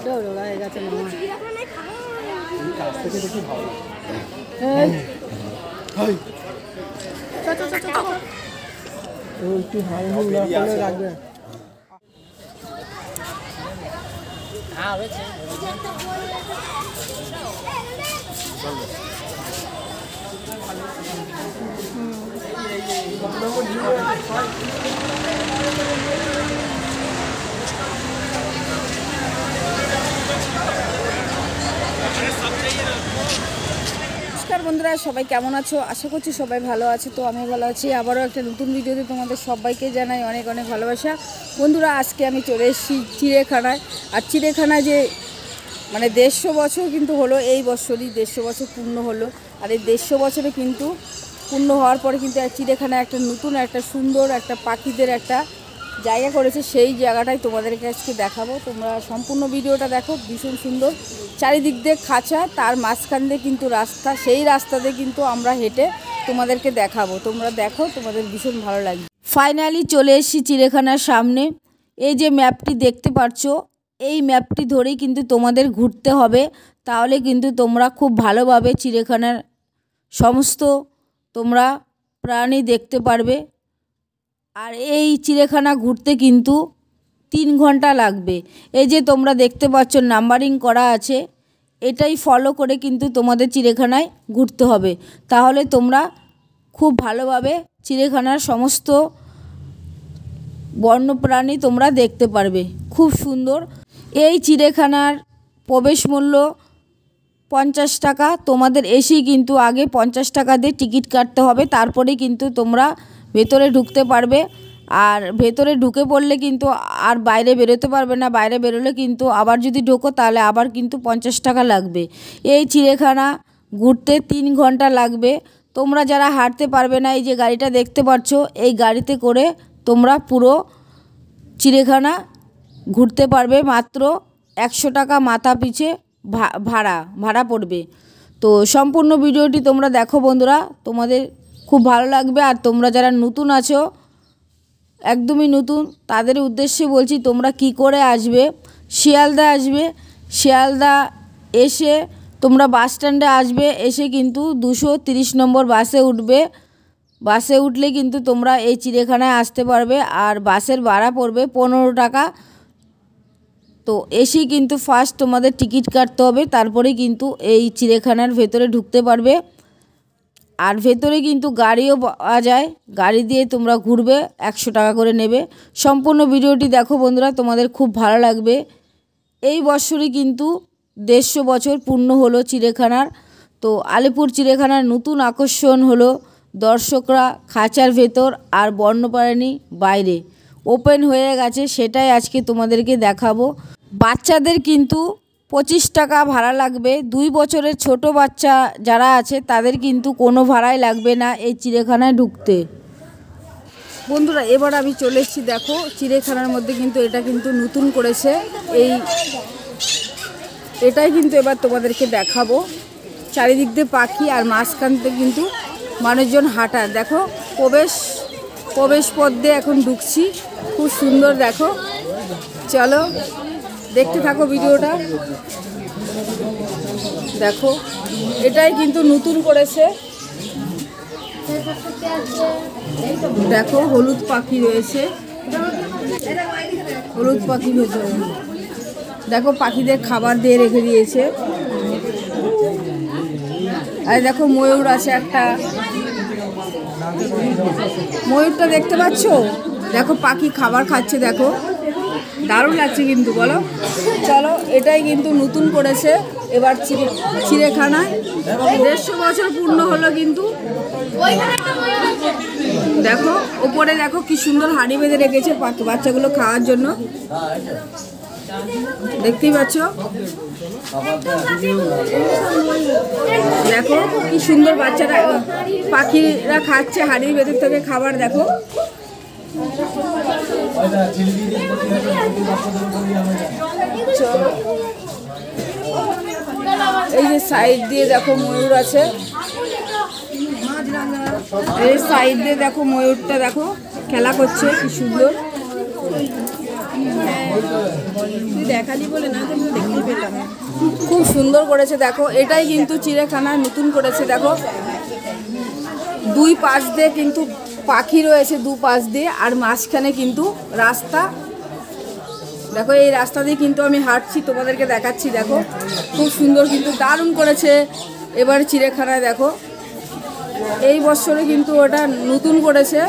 ডোলা হয়ে গেছে মামা। কাছ থেকে দেখি ভালো একটু হাই হুল না করলে রাখবে। নমস্কার বন্ধুরা, সবাই কেমন আছো? আশা করছি সবাই ভালো আছে। তো আমি ভালো আছি। আবারও একটা নতুন ভিডিওতে তোমাদের সবাইকে জানাই অনেক অনেক ভালোবাসা। বন্ধুরা, আজকে আমি চলে এসেছি চিড়িয়াখানায়। আর চিড়িয়াখানায় যে মানে 150 বছর কিন্তু হলো, এই বছরই 150 বছর পূর্ণ হলো। আর এই 150 বছরে কিন্তু পূর্ণ হওয়ার পরে কিন্তু চিড়িয়াখানায় একটা নতুন একটা সুন্দর একটা পাখিদের একটা জায়গা করেছে। সেই জায়গাটাই তোমাদেরকে আজকে দেখাবো। তোমরা সম্পূর্ণ ভিডিওটা দেখো। ভীষণ সুন্দর, চারিদিক দিয়ে খাঁচা, তার মাঝখান দিয়ে কিন্তু রাস্তা। সেই রাস্তাতে কিন্তু আমরা হেঁটে তোমাদেরকে দেখাবো। তোমরা দেখো, তোমাদের ভীষণ ভালো লাগবে। ফাইনালি চলে এসেছি চিড়িয়াখানার সামনে। এই যে ম্যাপটি দেখতে পাচ্ছ, এই ম্যাপটি ধরেই কিন্তু তোমাদের ঘুরতে হবে। তাহলে কিন্তু তোমরা খুব ভালোভাবে চিড়িয়াখানার সমস্ত তোমরা প্রাণী দেখতে পারবে। আর এই চিড়িয়াখানা ঘুরতে কিন্তু 3 ঘন্টা লাগবে। এই যে তোমরা দেখতে পাচ্ছ নাম্বারিং করা আছে, এটাই ফলো করে কিন্তু তোমাদের চিড়িয়াখানায় ঘুরতে হবে। তাহলে তোমরা খুব ভালোভাবে চিড়িয়াখানার সমস্ত বন্যপ্রাণী তোমরা দেখতে পারবে। খুব সুন্দর। এই চিড়িয়াখানার প্রবেশ মূল্য 50 টাকা। তোমাদের এসেই কিন্তু আগে 50 টাকা দিয়ে টিকিট কাটতে হবে, তারপরেই কিন্তু তোমরা ভেতরে ঢুকতে পারবে। আর ভেতরে ঢুকে পড়লে কিন্তু আর বাইরে বেরোতে পারবে না। বাইরে বেরোলে কিন্তু আবার যদি ঢোকো তাহলে আবার কিন্তু 50 টাকা লাগবে। এই চিড়িয়াখানা ঘুরতে 3 ঘন্টা লাগবে। তোমরা যারা হাঁটতে পারবে না, এই যে গাড়িটা দেখতে পাচ্ছ, এই গাড়িতে করে তোমরা পুরো চিড়িয়াখানা ঘুরতে পারবে। মাত্র 100 টাকা মাথা পিছে ভাড়া পড়বে। তো সম্পূর্ণ ভিডিওটি তোমরা দেখো বন্ধুরা, তোমাদের খুব ভালো লাগবে। আর তোমরা যারা নতুন আছো, একদমই নতুন, তাদের উদ্দেশ্যে বলছি তোমরা কি করে আসবে। শিয়ালদা আসবে। শিয়ালদা এসে তোমরা বাস স্ট্যান্ডে আসবে। এসে কিন্তু 230 নম্বর বাসে উঠবে। বাসে উঠলে কিন্তু তোমরা এই চিড়িয়াখানায় আসতে পারবে। আর বাসের ভাড়া পড়বে 15 টাকা। তো এসেই কিন্তু ফার্স্ট তোমাদের টিকিট কাটতে হবে, তারপরে কিন্তু এই চিড়িয়াখানার ভেতরে ঢুকতে পারবে। আর ভেতরে কিন্তু গাড়িও পাওয়া যায়, গাড়ি দিয়ে তোমরা ঘুরবে, 100 টাকা করে নেবে। সম্পূর্ণ ভিডিওটি দেখো বন্ধুরা, তোমাদের খুব ভালো লাগবে। এই বছরই কিন্তু 150 বছর পূর্ণ হলো চিড়িয়াখানার। তো আলিপুর চিড়িয়াখানার নতুন আকর্ষণ হলো দর্শকরা খাঁচার ভেতর আর বন্যপ্রাণী বাইরে ওপেন হয়ে গেছে, সেটাই আজকে তোমাদেরকে দেখাবো। বাচ্চাদের কিন্তু 25 টাকা ভাড়া লাগবে। 2 বছরের ছোট বাচ্চা যারা আছে তাদের কিন্তু কোনো ভাড়াই লাগবে না এই চিড়িয়াখানায় ঢুকতে। বন্ধুরা, এবার আমি চলে এসেছি। দেখো, চিড়িয়াখানার মধ্যে কিন্তু এটা কিন্তু নতুন করেছে। এটাই কিন্তু এবার তোমাদেরকে দেখাবো। চারিদিক দিয়ে পাখি আর মাঝখান থেকে কিন্তু মানুষজন হাঁটার। দেখো, প্রবেশ পথ দিয়ে এখন ঢুকছি। খুব সুন্দর। দেখো, চলো দেখতে থাকো ভিডিওটা। দেখো, এটাই কিন্তু নতুন করেছে। দেখো, হলুদ পাখি রয়েছে। হলুদ পাখি ভেতরে দেখো, পাখিদের খাবার দিয়ে রেখে দিয়েছে। আর দেখো, ময়ূর আছে একটা। ময়ূরটা দেখতে পাচ্ছ? দেখো, পাখি খাবার খাচ্ছে। দেখো, দারুণ লাগছে কিন্তু, বলো। চলো, এটাই কিন্তু নতুন করেছে এবার চিড়িয়াখানায়। 150 বছর পূর্ণ হলো কিন্তু। দেখো, ওপরে দেখো কি সুন্দর হাঁড়ি বেঁধে রেখেছে বাচ্চাগুলো খাওয়ার জন্য। দেখতেই পাচ্ছ? দেখো কি সুন্দর বাচ্চারা, পাখিরা খাচ্ছে হাঁড়ির ভেতর থেকে খাবার। দেখো, এই যে সাইড দিয়ে দেখো ময়ূর আছে। এই সাইড দিয়ে দেখো ময়ূরটা, দেখো খেলা করছে কি সুন্দর। তুই দেখালি বলে না তো দেখতেই পেলাম। খুব সুন্দর করেছে দেখো, এটাই কিন্তু চিড়িয়াখানা নতুন করেছে দেখো। দুই পাশ দিয়ে কিন্তু পাখি রয়েছে, দু পাশ দিয়ে, আর মাঝখানে কিন্তু রাস্তা। দেখো এই রাস্তা দিয়ে কিন্তু আমি হাঁটছি, তোমাদেরকে দেখাচ্ছি দেখো। খুব সুন্দর কিন্তু, দারুণ করেছে এবার চিড়িয়াখানায় দেখো। এই বছরে কিন্তু ওটা নতুন করেছে।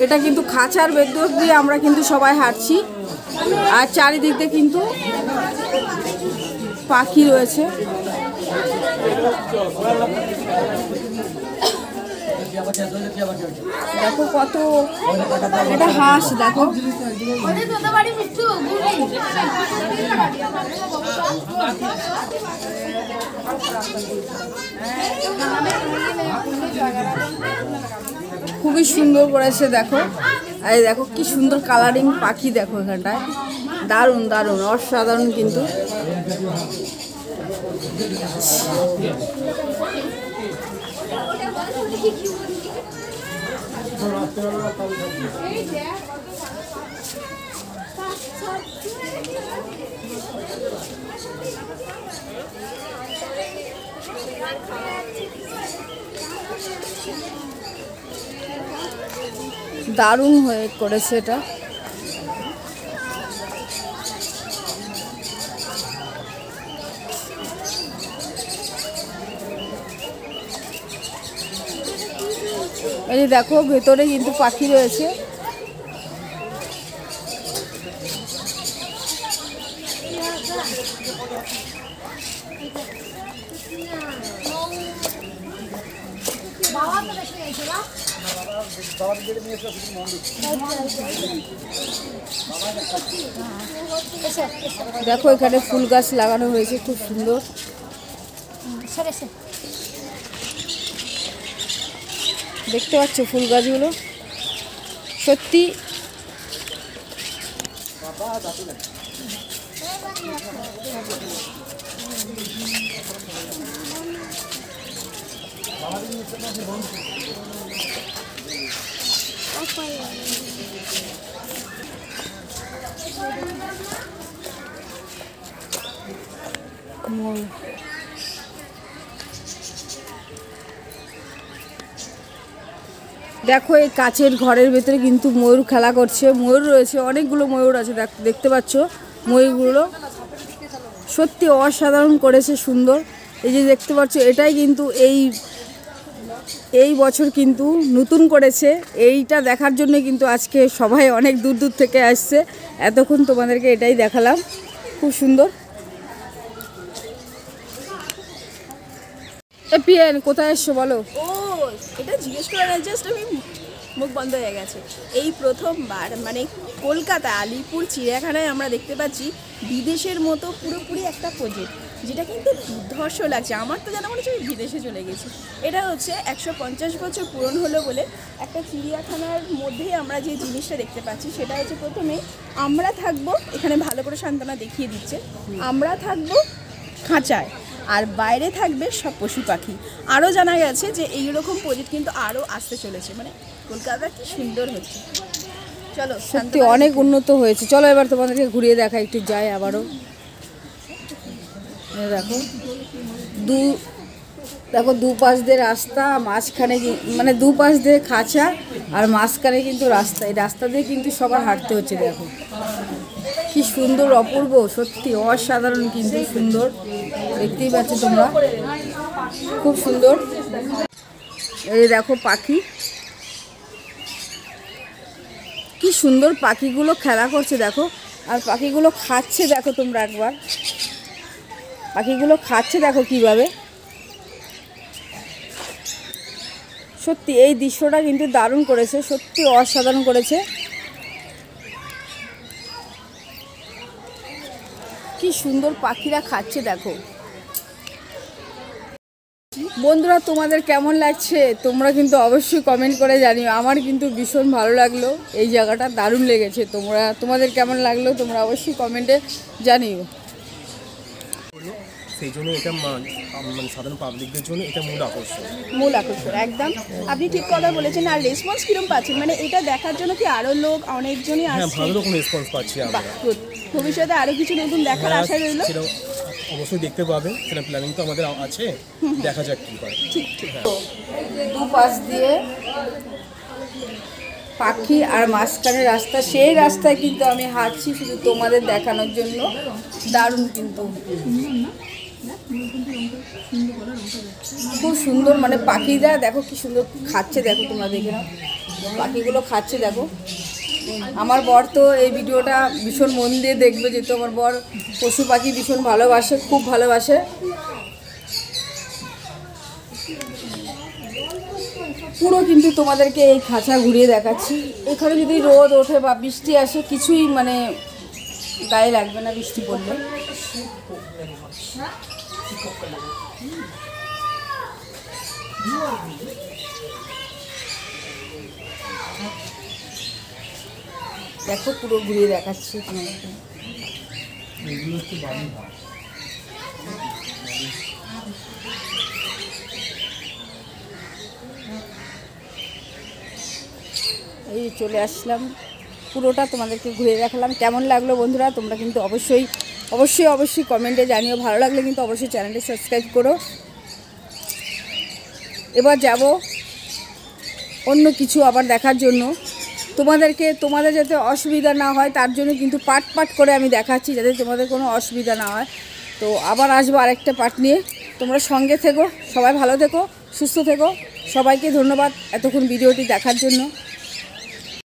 এটা কিন্তু খাঁচার ভেতর দিয়ে আমরা কিন্তু সবাই হাঁটছি, আর চারিদিক দিয়ে কিন্তু পাখি রয়েছে। দেখো কত, এটা হাঁস দেখো। খুবই সুন্দর করেছে দেখো। এই দেখো কি সুন্দর কালারিং পাখি দেখো এখানটায়, দারুণ দারুণ অসাধারণ কিন্তু। দারুণ হয়ে করেছে এটা। এই দেখো ভেতরে কিন্তু পাখি রয়েছে। দেখো এখানে ফুল গাছ লাগানো হয়েছে, খুব সুন্দর। দেখতে পাচ্ছ ফুল গাছগুলো, সত্যি দেখো এই কাচের ঘরের ভেতরে কিন্তু ময়ূর খেলা করছে। ময়ূর রয়েছে, অনেকগুলো ময়ূর আছে দেখতে পাচ্ছ। ময়ূরগুলো সত্যি অসাধারণ করেছে, সুন্দর। এই যে দেখতে পাচ্ছ, এটাই কিন্তু এই বছর কিন্তু নতুন করেছে। এইটা দেখার জন্য কিন্তু আজকে সবাই অনেক দূর দূর থেকে আসছে। এতক্ষণ তোমাদেরকে এটাই দেখালাম, খুব সুন্দর। পিএন কোথায় এসছো বলো? ও এটা জিজ্ঞেস করে না, জাস্ট আমি মুখ বন্ধ হয়ে গেছে। এই প্রথমবার মানে কলকাতা আলিপুর চিড়িয়াখানায় আমরা দেখতে পাচ্ছি বিদেশের মতো পুরোপুরি একটা প্রজেক্ট, যেটা কিন্তু দুর্ধর্ষ লাগছে। আমার তো যেন মনে হচ্ছে আমি বিদেশে চলে গেছি। এটা হচ্ছে 150 বছর পূরণ হলো বলে একটা চিড়িয়াখানার মধ্যেই আমরা যে জিনিসটা দেখতে পাচ্ছি সেটা হচ্ছে, প্রথমে আমরা থাকবো এখানে, ভালো করে সান্ত্বনা দেখিয়ে দিচ্ছে, আমরা থাকবো খাঁচায় আর বাইরে থাকবে সব পশু পাখি। আরও জানা গেছে যে এইরকম প্রজেক্ট কিন্তু আরও আসতে চলেছে। মানে কলকাতা কি সুন্দর হচ্ছে। চলো, সত্যি অনেক উন্নত হয়েছে। চলো এবার তোমাদেরকে ঘুরিয়ে দেখা, একটু যাই আবারও। দেখো দু পাশ দিয়ে রাস্তা, মাঝখানে মানে দু পাশ দিয়ে খাঁচা, আর মাঝখানে কিন্তু রাস্তা। এই রাস্তা দিয়ে কিন্তু সবার হাঁটতে হচ্ছে। দেখো কি সুন্দর, অপূর্ব, সত্যি অসাধারণ কিন্তু সুন্দর। দেখতেই পাচ্ছ তোমরা, খুব সুন্দর। এই দেখো পাখি, কি সুন্দর পাখিগুলো খেলা করছে দেখো। আর পাখিগুলো খাচ্ছে দেখো তোমরা একবার, পাখিগুলো খাচ্ছে দেখো কিভাবে। সত্যি এই দৃশ্যটা কিন্তু দারুণ করেছে, সত্যি অসাধারণ করেছে। কি সুন্দর পাখিরা খাচ্ছে দেখো। বন্ধুরা তোমাদের কেমন লাগছে তোমরা কিন্তু অবশ্যই কমেন্ট করে জানিও। আমার কিন্তু ভীষণ ভালো লাগলো, এই জায়গাটা দারুণ লেগেছে। তোমাদের কেমন লাগলো তোমরা অবশ্যই কমেন্টে জানিও। সেই জন্য এটা মানে সাধারণ পাবলিকদের জন্য এটা মূল আকর্ষণ একদম আপনি ঠিক কথা বলেছেন। আর রেসপন্স কিরকম পাচ্ছেন, মানে এটা দেখার জন্য কি আরো লোক অনেকজনই হ্যাঁ আসছে? ভালো রকম রেসপন্স পাচ্ছি আমরা। ভবিষ্যতে আরো কিছু নতুন দেখার আশা রইল। সেটা অবশ্যই দেখতে পাবে, সেটা প্ল্যানিং তো আমাদের আছে, দেখা যাক কি হয়। ঠিক ঠিক। দুপাশ দিয়ে পাখি আর মাঝখানে রাস্তা, সেই রাস্তায় কিন্তু আমি হাঁটছি শুধু তোমাদের দেখানোর জন্য। দারুণ কিন্তু খুব সুন্দর, মানে পাখিরা দেখো কি সুন্দর খাচ্ছে, দেখো তোমরা দেখে নাও পাখিগুলো খাচ্ছে দেখো। আমার বর তো এই ভিডিওটা ভীষণ মন দিয়ে দেখবে, যেহেতু আমার বর পশু পাখি ভীষণ ভালোবাসে, খুব ভালোবাসে। পুরো কিন্তু তোমাদেরকে এই খাঁচা ঘুরিয়ে দেখাচ্ছি। এখানে যদি রোদ ওঠে বা বৃষ্টি আসে কিছুই মানে গায়ে লাগবে না বৃষ্টি পড়লে। দেখো পুরো ঘুরিয়ে দেখাচ্ছি তোমাদেরকে। এই চলে আসলাম, পুরোটা তোমাদেরকে ঘুরে দেখালাম। কেমন লাগলো বন্ধুরা তোমরা কিন্তু অবশ্যই অবশ্যই অবশ্যই কমেন্টে জানিও। ভালো লাগলে কিন্তু অবশ্যই চ্যানেলটি সাবস্ক্রাইব করো। এবার যাব অন্য কিছু আবার দেখার জন্য, তোমাদের যাতে অসুবিধা না হয় তার জন্য কিন্তু পার্ট পার্ট করে আমি দেখাচ্ছি, যাতে তোমাদের কোনো অসুবিধা না হয়। তো আবার আসবো আরেকটা পার্ট নিয়ে। তোমরা সঙ্গে থেকো, সবাই ভালো থেকো, সুস্থ থেকো। সবাইকে ধন্যবাদ এতক্ষণ ভিডিওটি দেখার জন্য।